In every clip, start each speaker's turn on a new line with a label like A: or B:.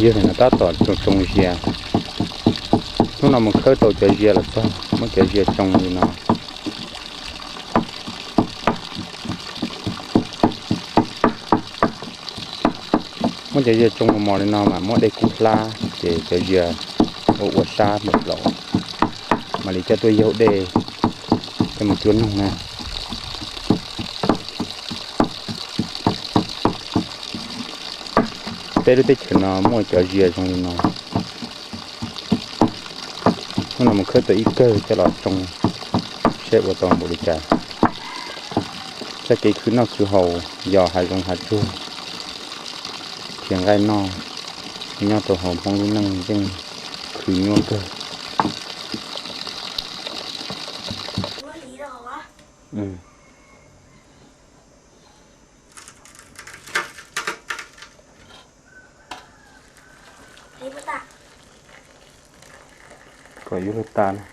A: giờ thì nó ta tỏ trồng dìa lúc nào mình khơi tàu chơi dìa là sao mới chơi dìa trồng thì nó mới chơi dìa trồng mò lên nó mà mỗi đây cũng la để chơi dìa ở xa một lỗ mà để cho tôi dấu đề cho một chuyến này nè tê đôi tê chở nó mỗi chơi dìa trong thì nó lúc nào mình khơi tới ít cơ cho nó trồng sẽ vào toàn bộ đi trả sẽ cái thứ nào cứ hầu giò hai dòng hạt chua tiếng gai no nhau tổ hồng phong luôn năng nhưng khử nhau cơ ừ có yếu ta này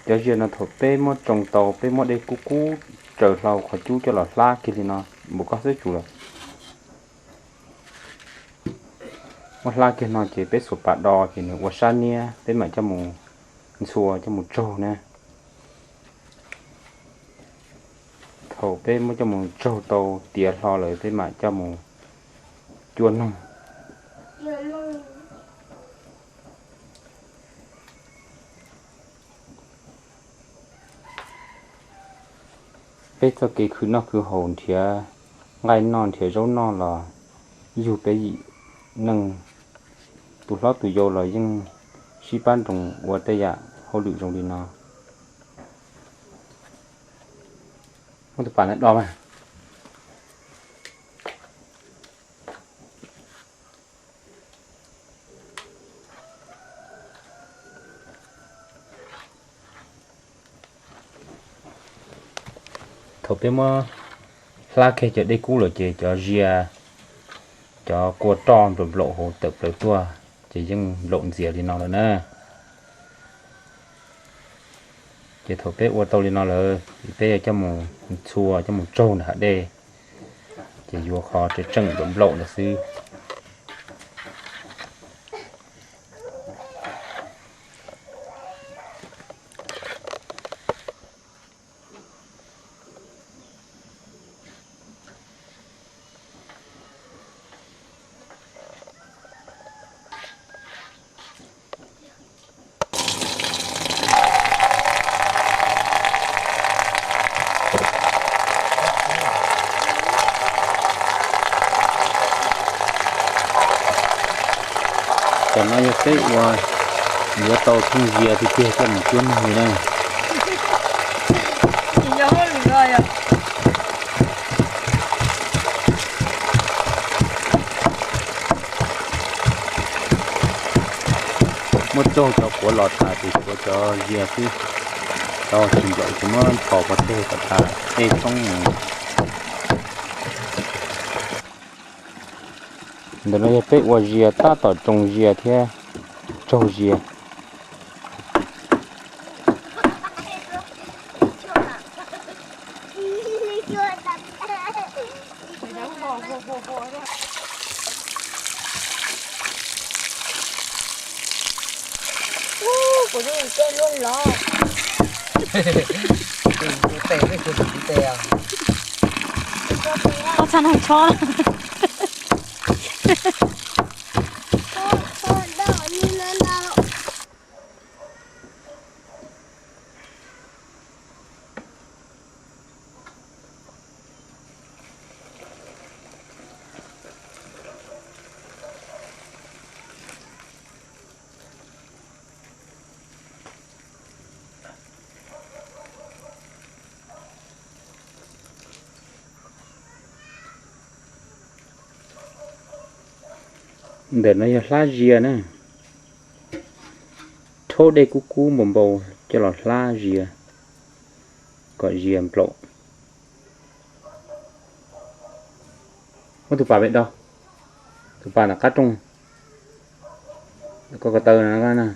A: giờ giờ nó thổi pe mót trồng tàu pe mót đây cú trở lâu khỏi chú cho là la kia thì nó một con rất chủ là một la kia nó chỉ pe sụp bạt đò thì nó qua san nia pe mà cho một xùa cho một trâu nè thổi pe mót cho một trâu tàu tiệt lo lại pe mà cho một chuồn không bây giờ cái khứ nó cứ hồn thì ngay non thì rau non là dù cái gì nâng tụi nó tụi vô là nhưng xí ban trong qua tây ạ hỗ lựu trong đi nó không được phản đó mà thầu bên mà lá cây cho đây cũ rồi chị cho ria cho cua tròn rồi lộ hồ tập rồi tua chỉ nhưng lộn dìa thì nó rồi nè chị thầu bên qua tàu thì nó rồi bây cho một xua cho một trâu nữa đây chỉ vừa khó chỉ trần rồi lộn là xí còn nó như thế qua nhớ tàu không dìa thì kia cho một chuyến này đây một chỗ cho của lọt thả thì có cho dìa chứ tàu chìm lội chúng nó thò vào tê cả thả tê trong để nó biết qua dìa ta tỏ trồng dìa thế trâu dìa
B: của tôi chơi luôn lo tè với chuột tè à
C: có chăn hàng cho
A: để nó lá dìa nè thô đây cú mồm bầu cho là lá dìa gọi dìa lộ có tụi bà biết đâu tụi bà là cắt trong có cái tơ này nè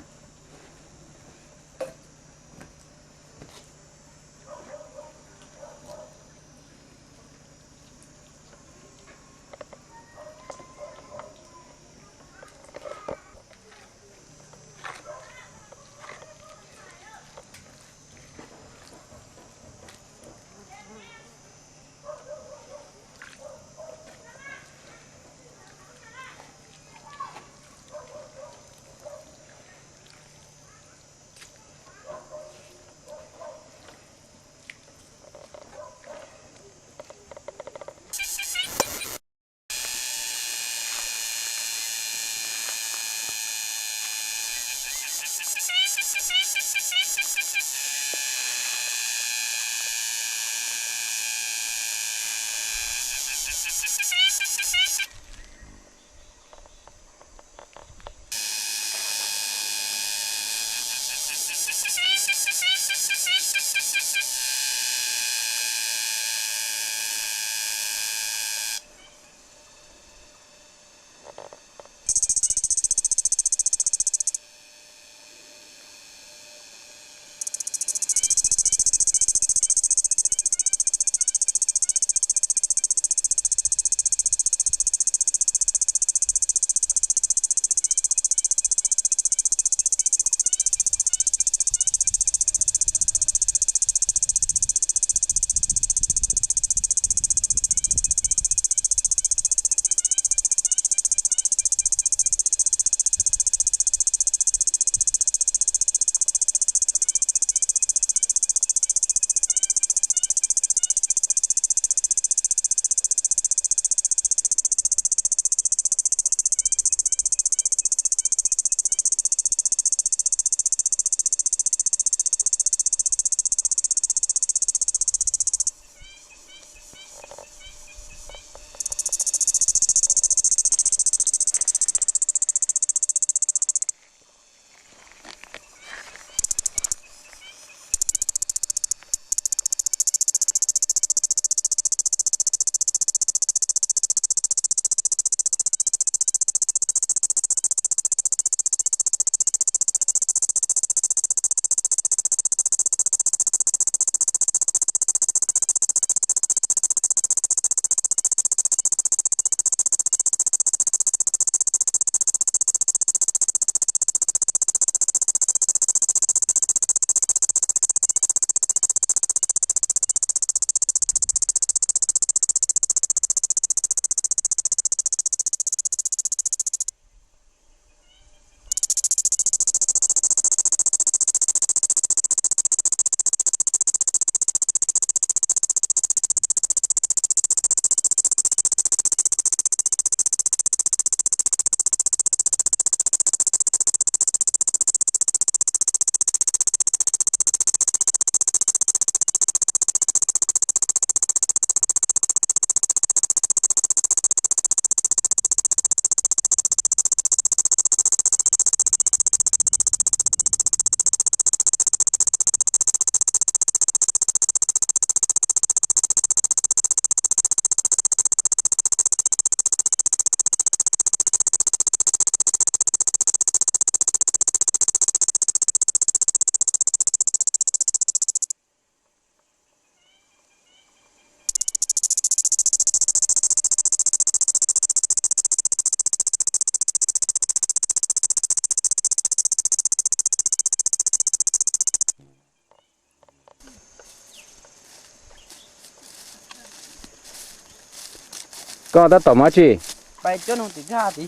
A: Có đã tỏ má chị.
B: Bài chân không tính ra tí.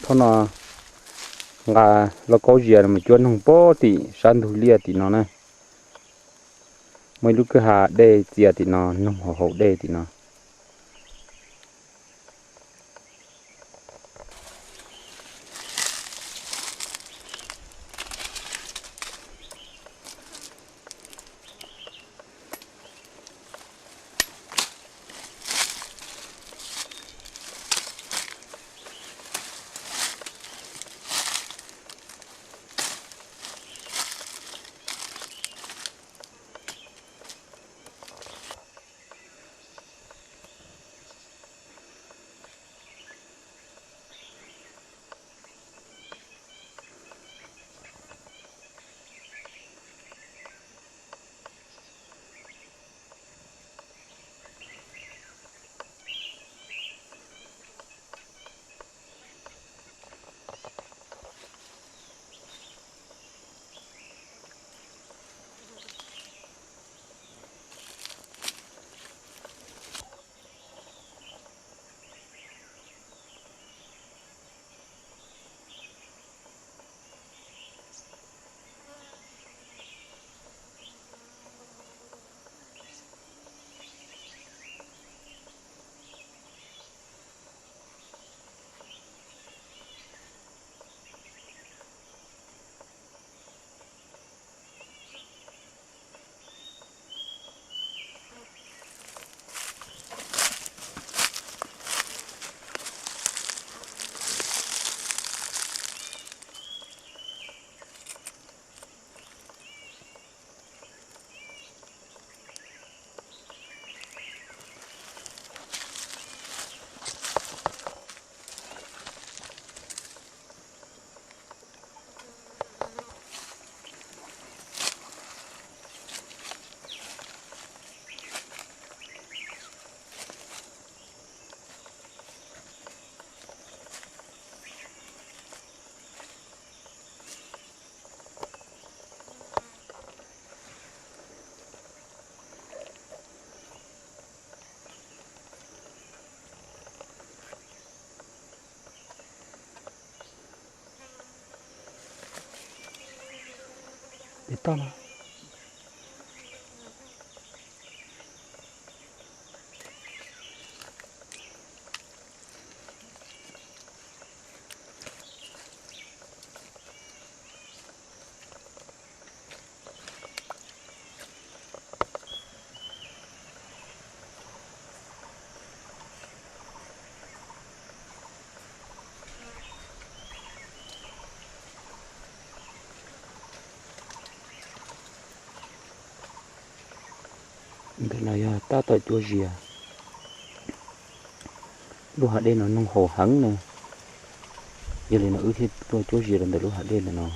A: Thôi nó có gì mà chuyên không bó thì san thủ lia thì nó này. Mấy lúc cứ hạ đây chia thì nó hậu hậu đây thì nó. để to nó cái này ta tại chua gì à lúc hạt đen nó nông hồ hẳn nè giờ này nó ứ khi tôi chua gì rồi từ lúc hạt đen này nó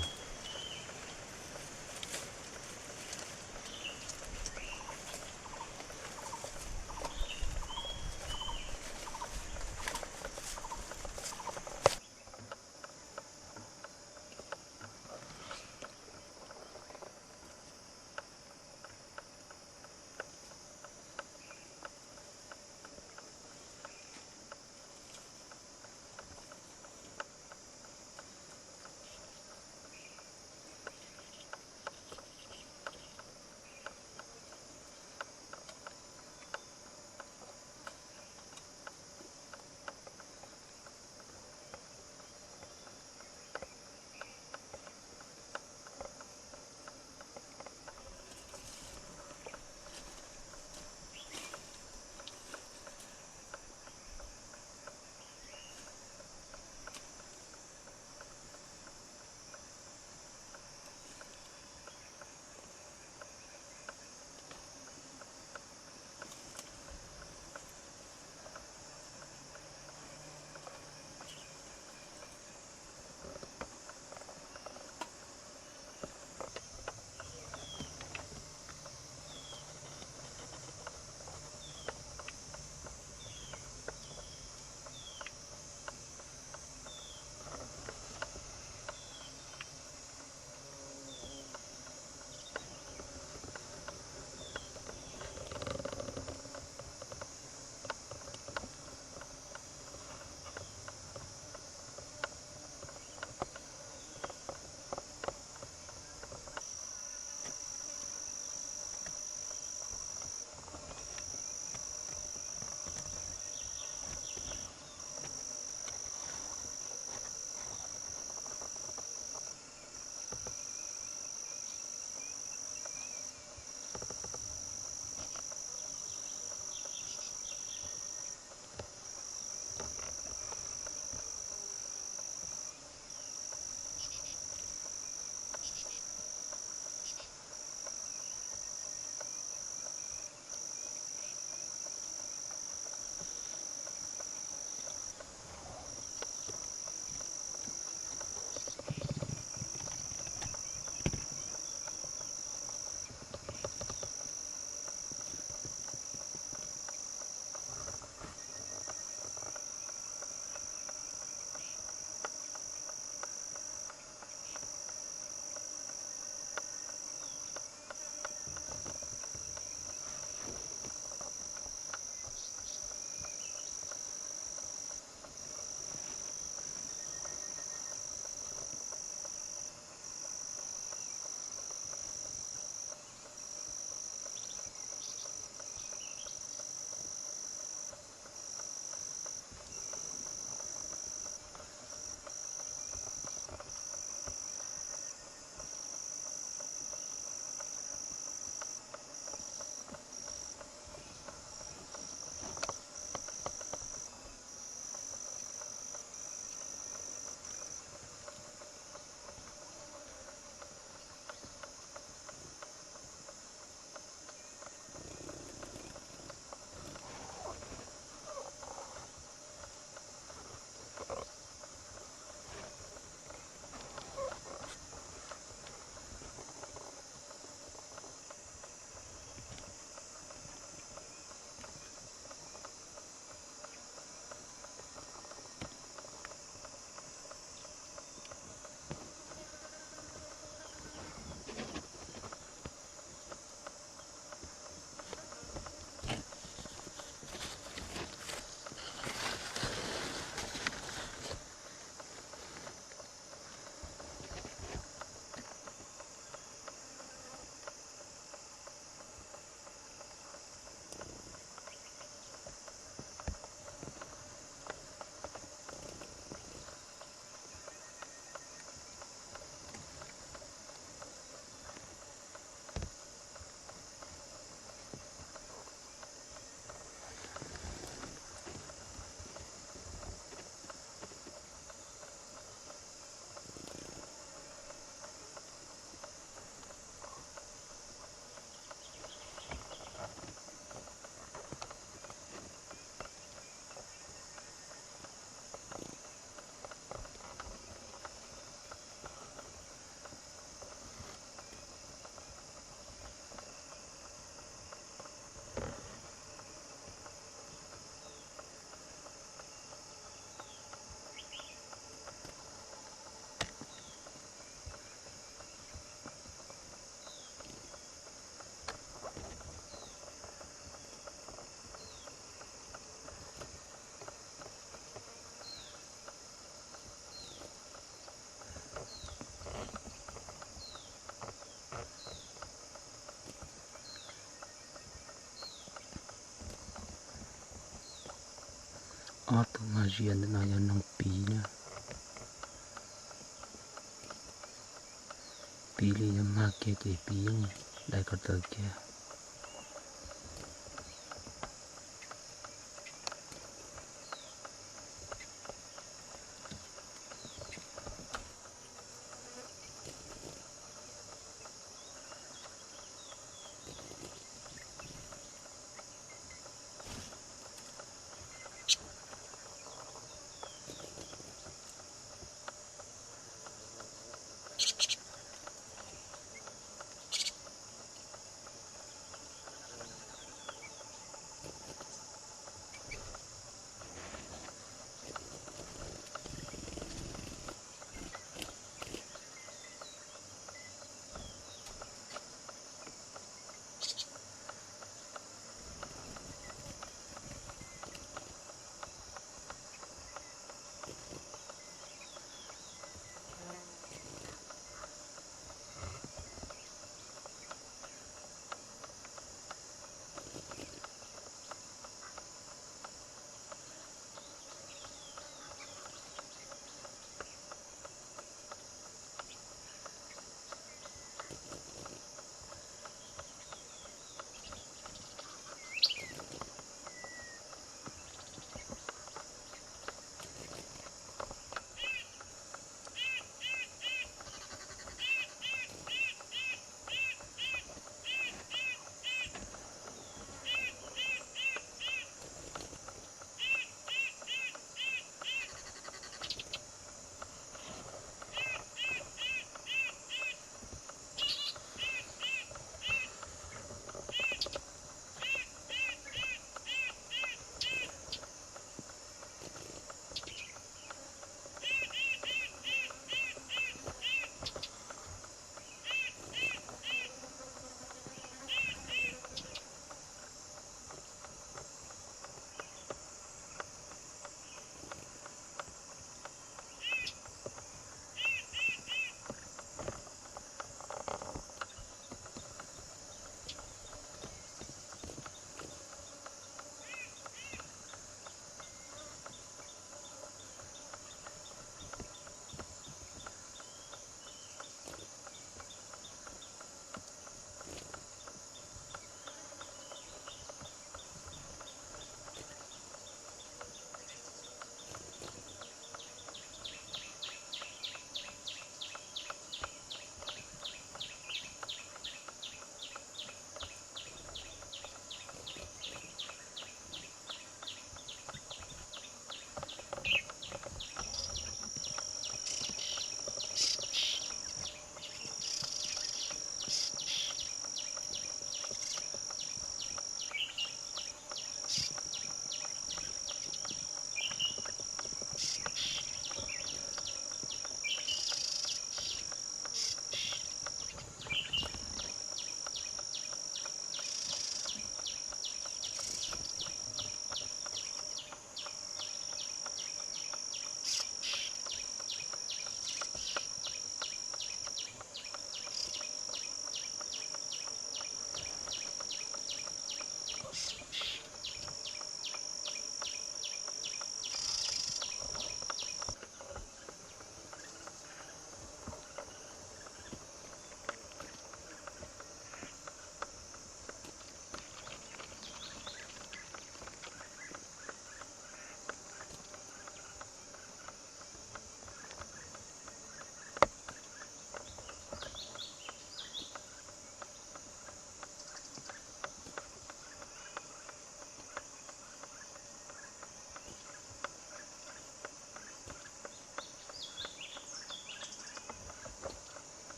A: tụ mà riêng nó là nông pí nữa pí li mà kia thì pí đây có tới kia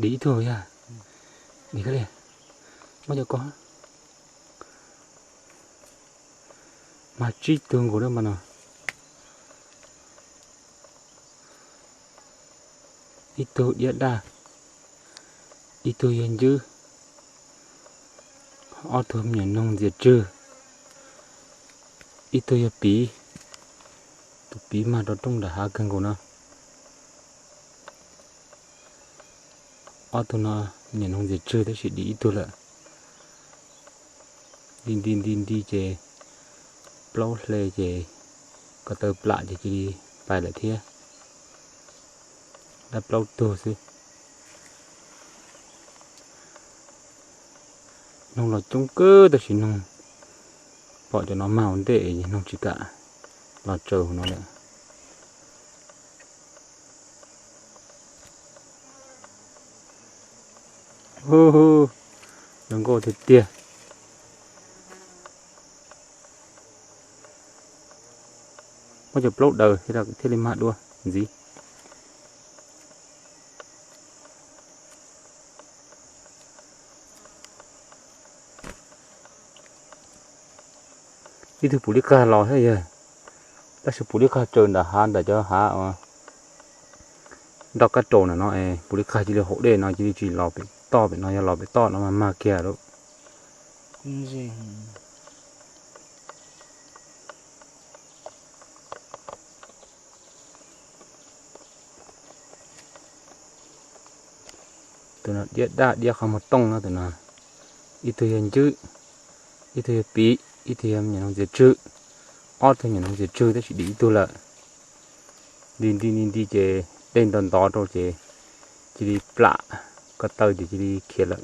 A: đi thôi à đi cái này bao giờ có mà chi tường của nó mà nào itu dia dah itu yang dư ở thơm nhà nông diệt trừ itu ya pí tu pí mà đó trong đã hạ cần của nó ở tu nó nhà nông diệt trừ thế chỉ đi itu là đi chế plau lê chế có tờ plạ chế chỉ phải lại thế đã plau tu xí nông là trong cơ ta chỉ nông bỏ cho nó màu để nông chỉ cả là chờ nó lại hô hô đừng có thiệt tiền có chụp lốt đời thế là thế lên mạng đua gì đi từ phụ đi ca lò thế giờ ta sẽ phụ đi ca trơn đã han để cho há mà đào cá trồn là nó phụ đi ca chỉ là hộ để nó chỉ lò bị to bị nó lò bị to nó mà kia đâu
B: gì
A: từ nó đĩa không một tông nó từ nó ít thời gian chứ ít thời bí ít thời gian nhà nó dễ chữ ót thời nhà nó dễ chữ thế chỉ đi tôi là đi chế lên đòn đó rồi chế chỉ đi plạ có tơi thì chỉ đi kia lại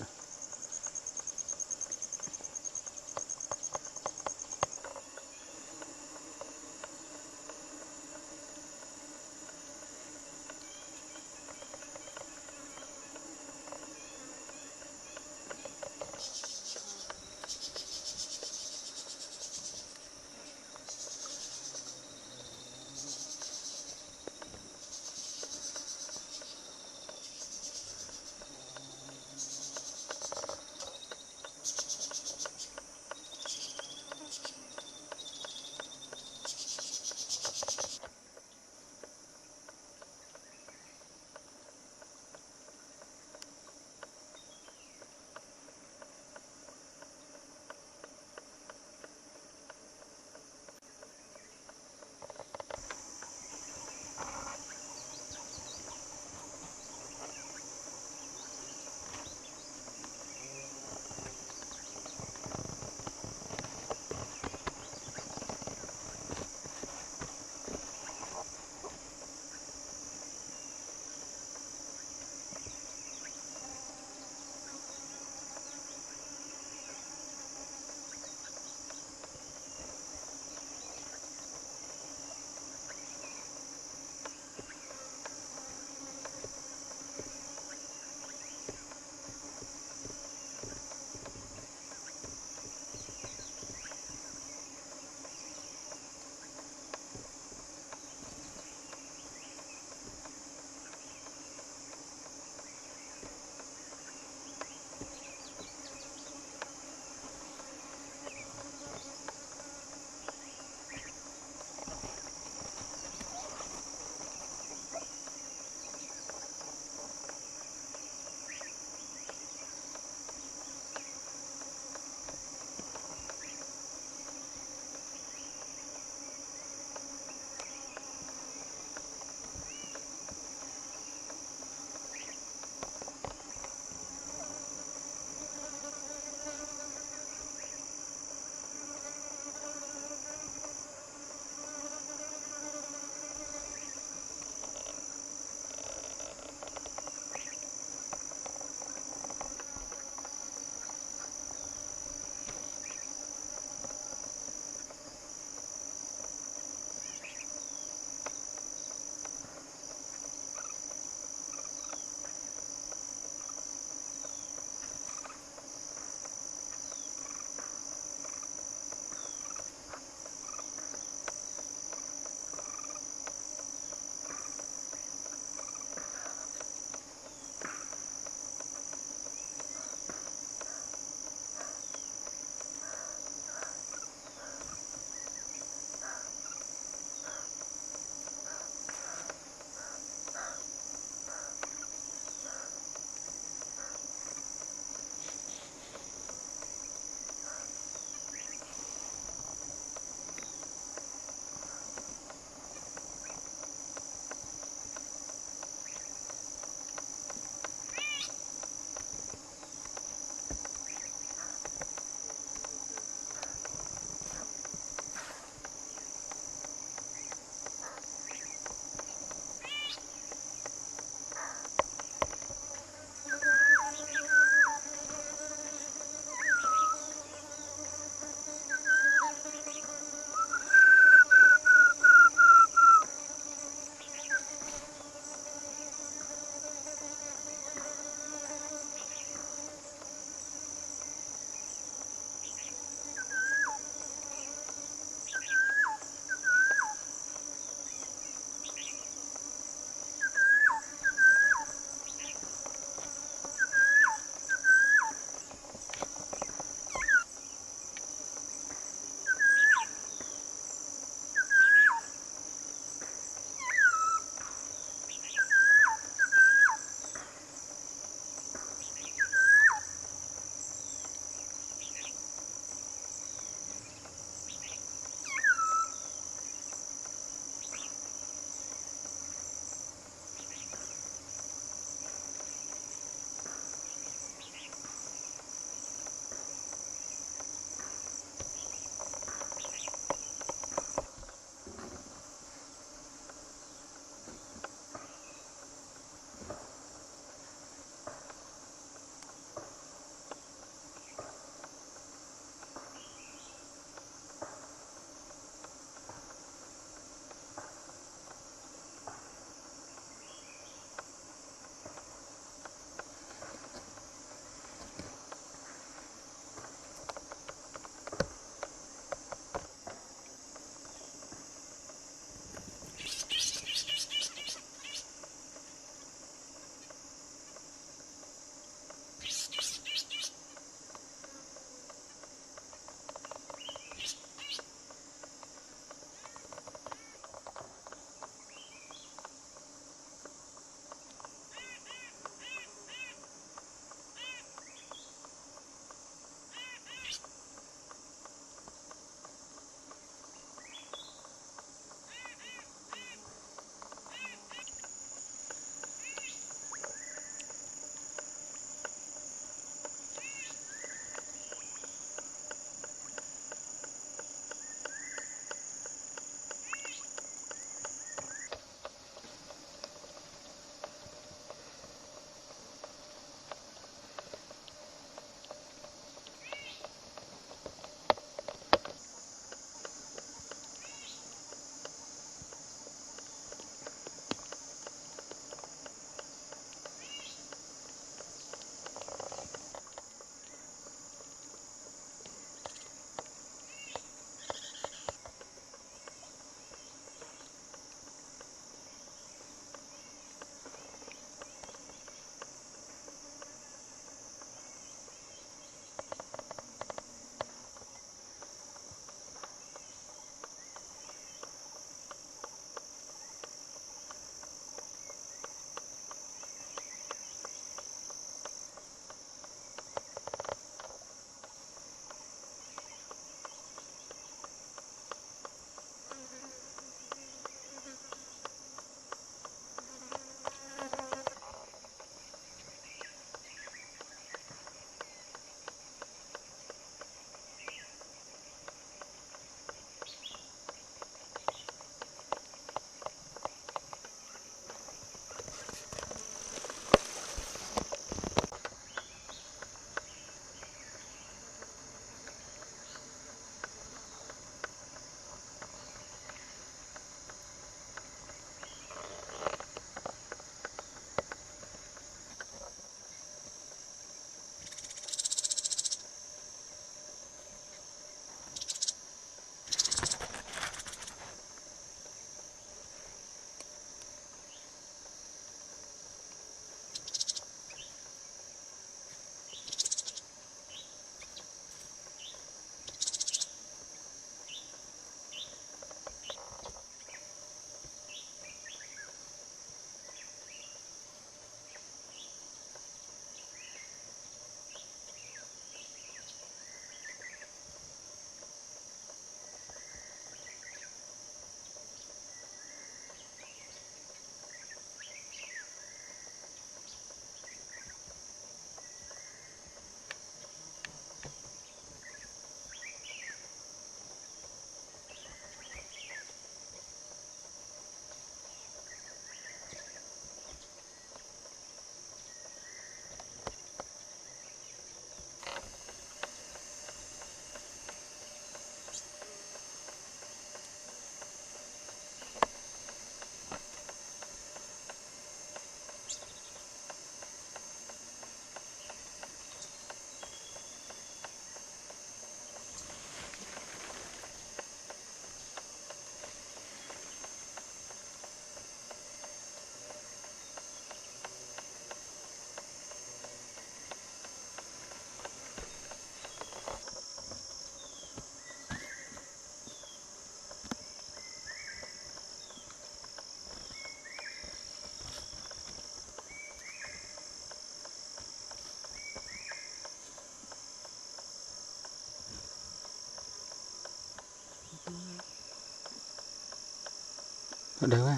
A: Ở đâu à?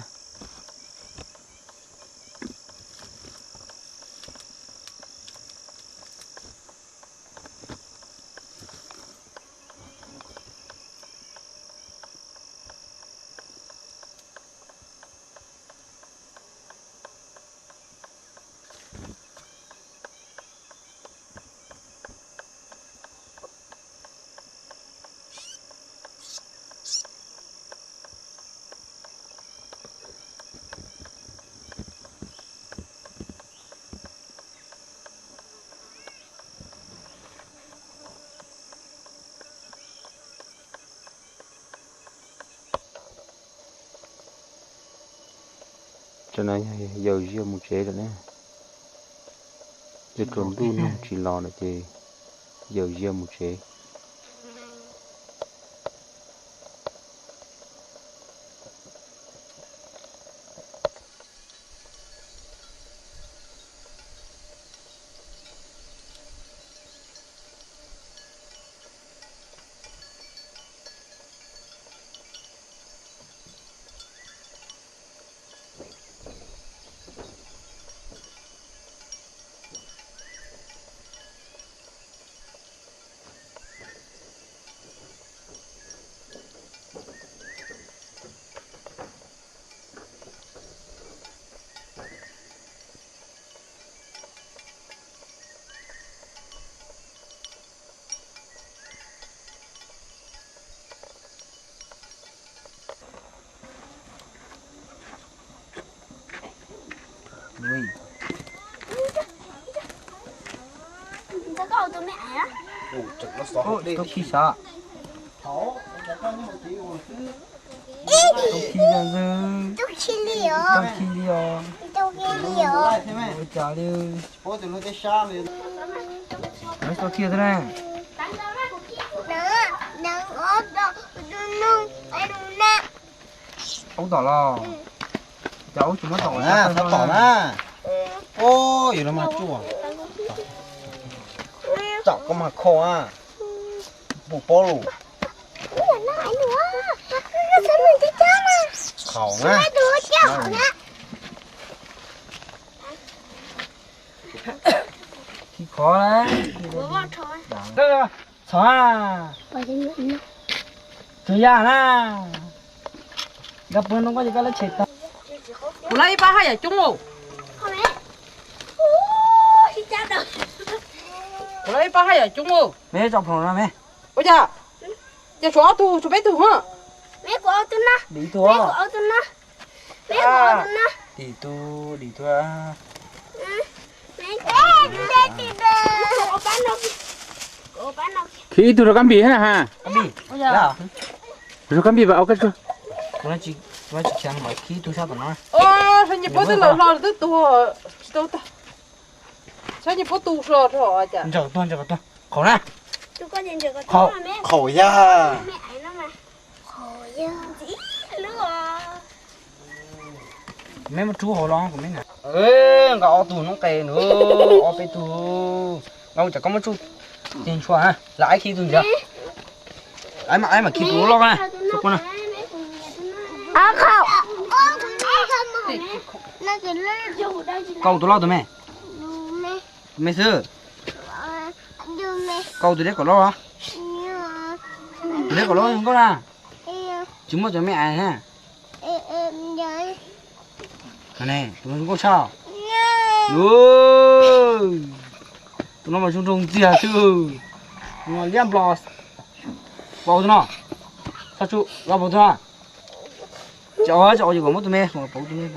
A: Cho nên giờ riêng một chế rồi nè, giờ trốn đu nông chỉ lò nữa thì giờ riêng một chế.
B: Nuôi.
C: Tao có tụi mẹ á.
B: Ô, tôi khi sợ. Tôi khi ra dư.
C: Tôi chi liều.
B: Tôi khi liều.
C: Tôi chi liều.
B: Ôi trời liều. Nói sao kia thế này.
C: Nè, ốp đâu, nung, ai nung nè.
B: Ông tỏ lò. Cháu chúng nó tỏ
D: À, nó tỏ na. Ô, vậy nó mà chua. Chọc có mà khô à. Bù bó lù.
C: Ủa, nó lại nữa. Cái sân mình chết chết mà.
D: Khẩu
C: Nó
D: na.
C: đùa chết nè.
B: thì khó đấy.
C: Ủa, bỏ thôi.
B: Đó. Xóa à.
C: Bỏ cho nữa nữa.
B: Chơi à na. Gặp bữa nó có gì cái là chết ta.
E: Ủa lấy ba hay ở chung không?
C: Không mẹ. Ủa, chết rồi.
E: Ủa lấy ba hay ở chung không?
B: Mẹ chọc phòng ra mẹ.
E: Ôi dạ. Dạ chó tu, chó bé tu hả?
C: Mẹ của ô tô nó.
B: Đi
C: Mẹ
B: tua.
C: của ô tô nó. Mẹ của ô tô nó.
B: Đi tua.
A: Khi tụi nó cắm bì hết ha?
B: Cái gì?
E: Ôi dạ.
B: Là.
A: Tụi nó cắm bì vào cái chưa?
B: Nó chỉ chẳng hỏi khi tôi sao tụi nó.
E: Ồ, sao nhỉ bố tôi lò tôi tu đâu ta? Sao nhỉ bố tu sờ rồi dạ?
B: Chờ tuần. Khổ nè.
C: Tôi có nhìn được
B: Khổ.
C: con mẹ.
D: Khẩu ya.
C: Mẹ ấy nó mà. Khổ ya. Gì nữa.
B: Mấy một chú hồ lon của mấy nè. Ngõ tù nó kề nữa. Ở bên tù. Ngõ chả có một chút tiền chua ha. Lãi khi tù giờ. Ai mà khi tù lo nè. Chụp con nè.
C: À không. Nó cứ lên chỗ đây.
B: Câu tù lo tụi mẹ.
C: Mẹ.
B: Mẹ sư.
C: Đưa mẹ.
B: Câu tụi đấy có lo hả? Tụi đấy có lo không có nè. Chúng mà cho mẹ ai ha.
C: Em nhớ.
B: Cái này tụi nó không có sao. Ôi. Tụi nó mà trung tiền chứ. Nó liam bò. Bao tụi nó. Sao chú? Bao tụi nó. Cháu gì có một tụi mẹ. Bao tụi mẹ.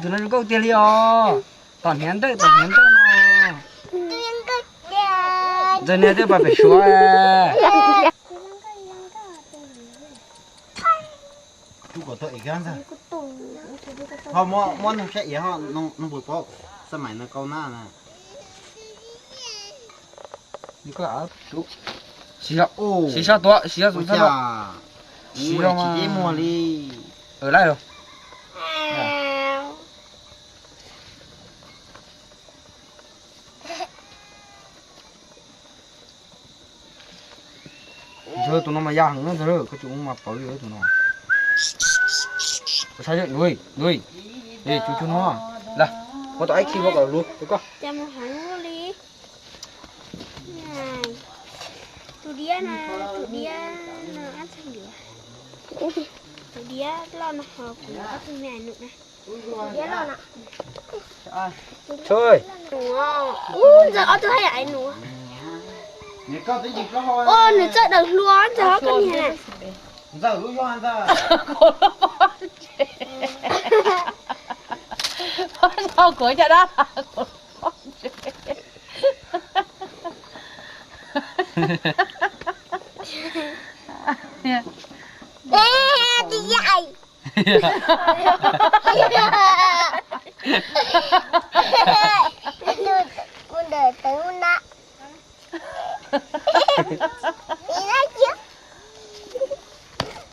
B: Tụi nó có tiền liò. Toàn hén tới nó. Giờ này tôi phải xóa.
D: Chú có tội gan ra. Họ món nó sẽ ý họ nó bụi bó. Sao mày nó câu na nè.
B: Đi có áo.
D: Chú.
B: Xí sao?
D: Ô.
B: Xí sao tua? Xí sao
D: Ôi
B: sao?
D: chà.
B: Xí
D: Ui,
B: đâu mà.
D: chị chế mua đi.
B: Ở lại rồi. tụi nó mà giang nó rồi cái chúng mà bảo gì tụi nó sao vậy nuôi để chú nó là có tụi ấy khi vào luôn được không
C: cho một hàng đi này tụi đĩa nó ăn xong được tụi đĩa lo nó họ cũng có tụi mẹ nữa này tụi đĩa lo nè
B: chơi
C: giờ ở tôi hay lại nữa
D: Nhớ có tí gì có thôi.
C: ô nữa chơi được luôn giờ có gì này
D: Giờ lúc cho ăn ra.
E: sao cửa cho đó
C: đi dạy con đời tới con đã đi ra chứ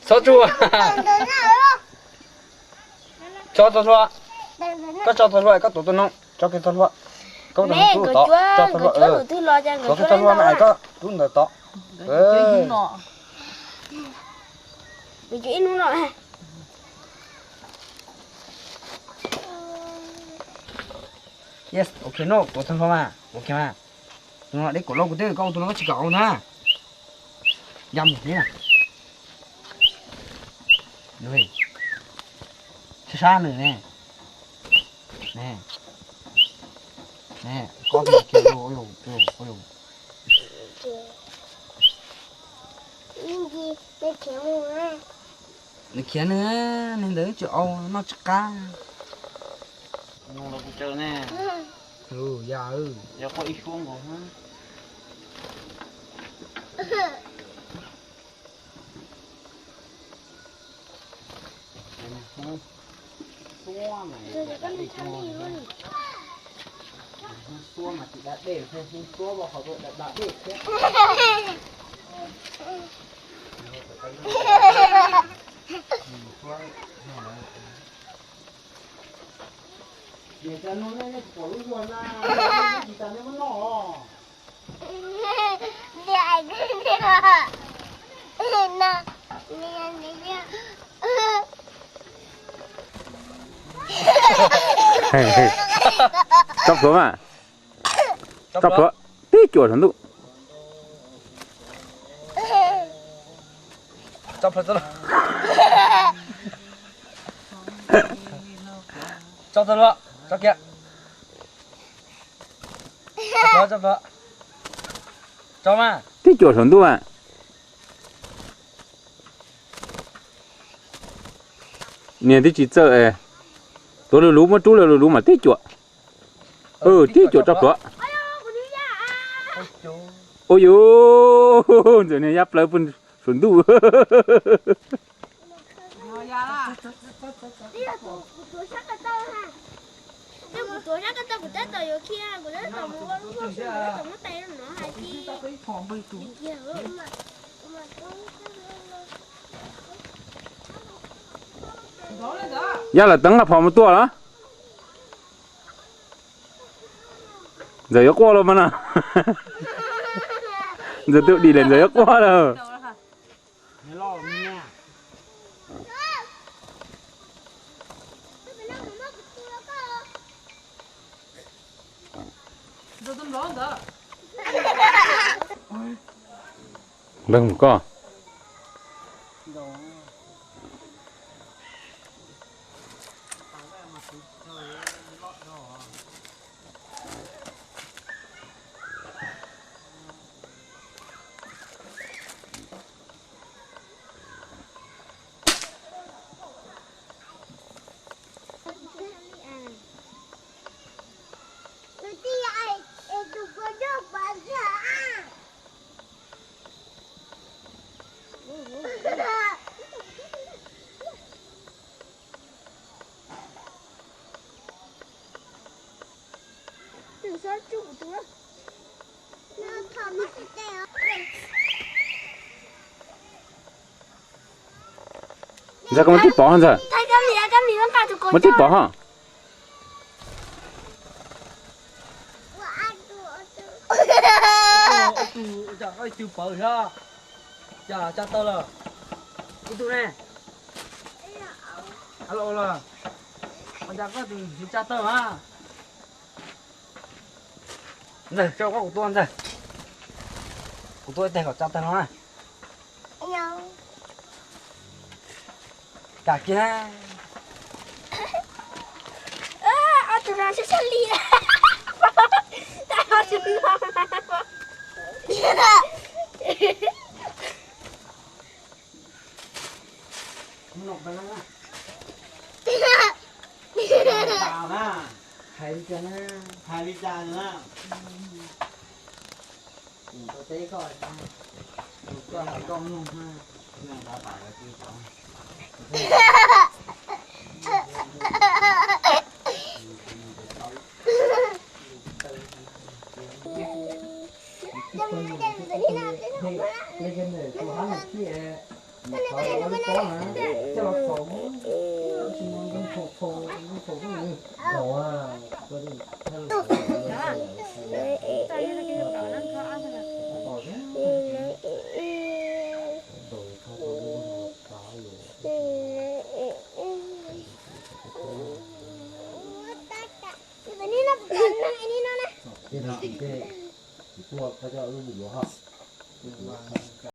B: sao chua cho tôi cho có cho tôi có tụi tôi nó cho cái tôi có tụi
C: mẹ
B: tôi
C: người
B: to
C: chúa
B: cho tôi
C: người chúa thứ lo cho người
B: có
C: chúa
B: cái tôi này có tụi người to
E: chơi nọ
C: người chúa in nó này
B: yes ok no tụi tôi mà ok mà tụi nó đấy cổ lâu của tôi câu tụi nó có chỉ cậu nè dăm một tí nè rồi xa nữa nè nè nè có cái kiểu ôi
C: gì để kéo nữa
B: nó kia nữa nên đấy chỗ nó chắc cá
D: Nó là cũng chờ nè.
B: dạ
D: Giờ có ít xuống rồi ha. Xua này đã để cho luôn. Xua mà chị đã để thôi, nhưng xua vào khỏi đã để thế. Để cho nó có lúc rồi là chỉ cần nó nọ.
C: dạy nè nè
A: chọc xuống à chọc xuống tí chuột thằng tụ
B: chọc phải chọc thôi chọc kia chọc chọc mà
A: tí chuột thằng tụ à nè tí chỉ sợ ấy tôi lú mà chú lú mà tí chuột tí chuột chọc xuống ôi yo giờ này giáp lấy phân xuân tu
C: đi là của sắc cái tao ha cái của sắc cái tao của tao tao kia của tao tao muốn tao muốn tay nó hay chi
A: giờ là tấn là phòng một tua đó giờ có qua rồi mà nè giờ tự đi lên giờ có qua rồi
D: Nó lo nha.
A: vâng có giờ có một chút bỏ hơn giờ
C: thay cái gì nó cả tụi con
A: một chút bỏ hả
B: trời ơi chưa bờ ha cha tơ là itu nè alo là con cha có thì cha tơ mà rồi cho có của tôi ăn rồi của tôi đây có cha tơ nó cả kia
C: tụi nó sẽ đi tại họ tụi nó
B: nộp vào nó
D: tao na
B: hay đi cho nó
D: 2 lít trà nữa na
B: tôi thấy coi con luôn ha
D: này đã phải là chưa có
B: lấy cái này của hắn là kia mà có nó hả cho nó phồng xin nó phồng cái gì ồ à có đi
C: ini
B: cái này cái của cái cho luôn đủ hả